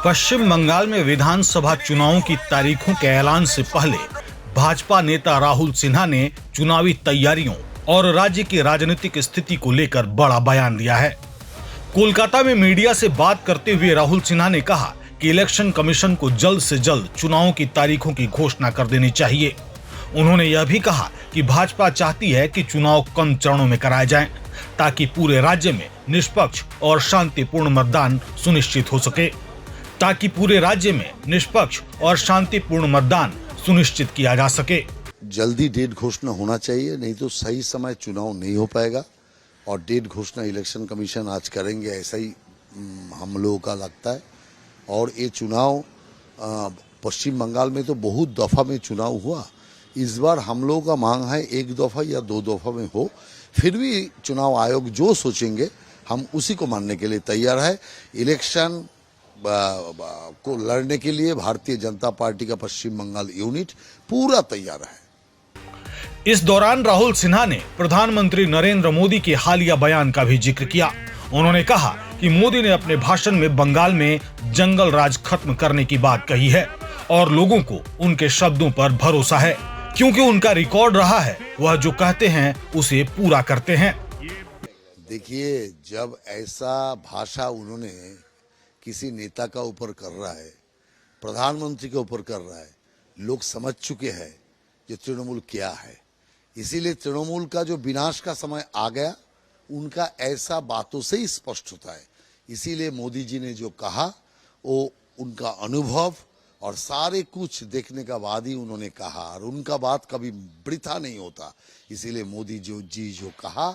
पश्चिम बंगाल में विधानसभा चुनावों की तारीखों के ऐलान से पहले भाजपा नेता राहुल सिन्हा ने चुनावी तैयारियों और राज्य की राजनीतिक स्थिति को लेकर बड़ा बयान दिया है। कोलकाता में मीडिया से बात करते हुए राहुल सिन्हा ने कहा कि इलेक्शन कमीशन को जल्द से जल्द चुनावों की तारीखों की घोषणा कर देनी चाहिए। उन्होंने यह भी कहा कि भाजपा चाहती है कि चुनाव कम चरणों में कराए जाएं, ताकि पूरे राज्य में निष्पक्ष और शांतिपूर्ण मतदान सुनिश्चित किया जा सके। जल्दी डेट घोषणा होना चाहिए, नहीं तो सही समय चुनाव नहीं हो पाएगा। और डेट घोषणा इलेक्शन कमीशन आज करेंगे, ऐसा ही हम लोगों का लगता है। और ये चुनाव पश्चिम बंगाल में तो बहुत दफा में चुनाव हुआ, इस बार हम लोगों का मांग है एक दफा या दो दफा में हो। फिर भी चुनाव आयोग जो सोचेंगे हम उसी को मानने के लिए तैयार है। इलेक्शन को लड़ने के लिए भारतीय जनता पार्टी का पश्चिम बंगाल यूनिट पूरा तैयार है। इस दौरान राहुल सिन्हा ने प्रधानमंत्री नरेंद्र मोदी के हालिया बयान का भी जिक्र किया। उन्होंने कहा कि मोदी ने अपने भाषण में बंगाल में जंगल राज खत्म करने की बात कही है और लोगों को उनके शब्दों पर भरोसा है, क्योंकि उनका रिकॉर्ड रहा है, वह जो कहते हैं उसे पूरा करते हैं। देखिए, जब ऐसा भाषा उन्होंने किसी नेता का ऊपर कर रहा है, प्रधानमंत्री के ऊपर कर रहा है, लोग समझ चुके हैं कि तृणमूल क्या है। इसीलिए तृणमूल का जो विनाश का समय आ गया, उनका ऐसा बातों से ही स्पष्ट होता है। इसीलिए मोदी जी ने जो कहा वो उनका अनुभव और सारे कुछ देखने का बाद ही उन्होंने कहा, और उनका बात कभी वृथा नहीं होता। इसीलिए मोदी जी जो कहा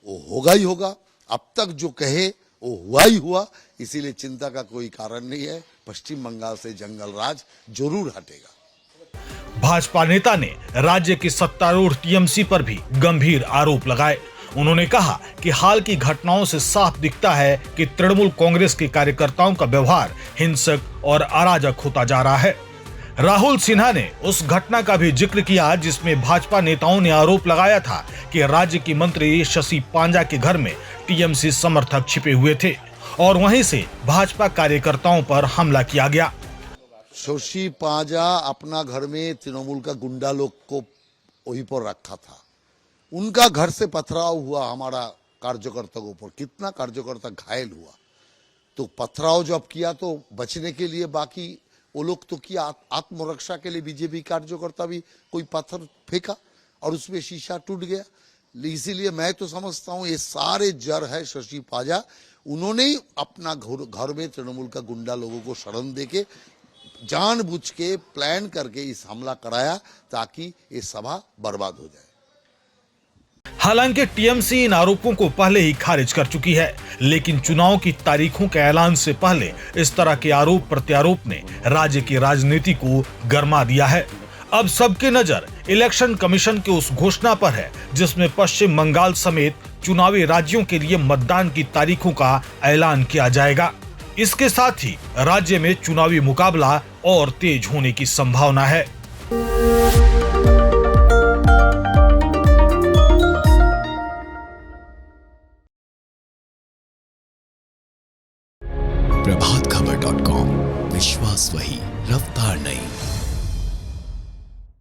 वो होगा ही होगा। अब तक जो कहे वो हुआ ही हुआ। इसीलिए चिंता का कोई कारण नहीं है। पश्चिम बंगाल से जंगल राज जरूर हटेगा। भाजपा नेता ने राज्य की सत्तारूढ़ टीएमसी पर भी गंभीर आरोप लगाए। उन्होंने कहा कि हाल की घटनाओं से साफ दिखता है कि तृणमूल कांग्रेस के कार्यकर्ताओं का व्यवहार हिंसक और अराजक होता जा रहा है। राहुल सिन्हा ने उस घटना का भी जिक्र किया जिसमें भाजपा नेताओं ने आरोप लगाया था कि राज्य की मंत्री शशि पांजा के घर में टीएमसी समर्थक छिपे हुए थे और वहीं से भाजपा कार्यकर्ताओं पर हमला किया गया। शशि पांजा अपना घर में तृणमूल का गुंडा लोग को वहीं पर रखा था। उनका घर से पथराव हुआ हमारा कार्यकर्ता के ऊपर, कितना कार्यकर्ता घायल हुआ। तो पथराव जब किया तो बचने के लिए बाकी वो लोग तो किया, आत्मरक्षा के लिए बीजेपी कार्यकर्ता भी कोई पत्थर फेंका और उसमें शीशा टूट गया। इसीलिए मैं तो समझता हूँ ये सारे जड़ है शशि पांजा। उन्होंने ही अपना घर में तृणमूल का गुंडा लोगों को शरण देके जानबूझ के प्लान करके इस हमला कराया ताकि ये सभा बर्बाद हो जाए। हालांकि टीएमसी इन आरोपों को पहले ही खारिज कर चुकी है, लेकिन चुनाव की तारीखों के ऐलान से पहले इस तरह के आरोप प्रत्यारोप ने राज्य की राजनीति को गरमा दिया है। अब सबकी नजर इलेक्शन कमीशन की उस घोषणा पर है जिसमें पश्चिम बंगाल समेत चुनावी राज्यों के लिए मतदान की तारीखों का ऐलान किया जाएगा। इसके साथ ही राज्य में चुनावी मुकाबला और तेज होने की संभावना है।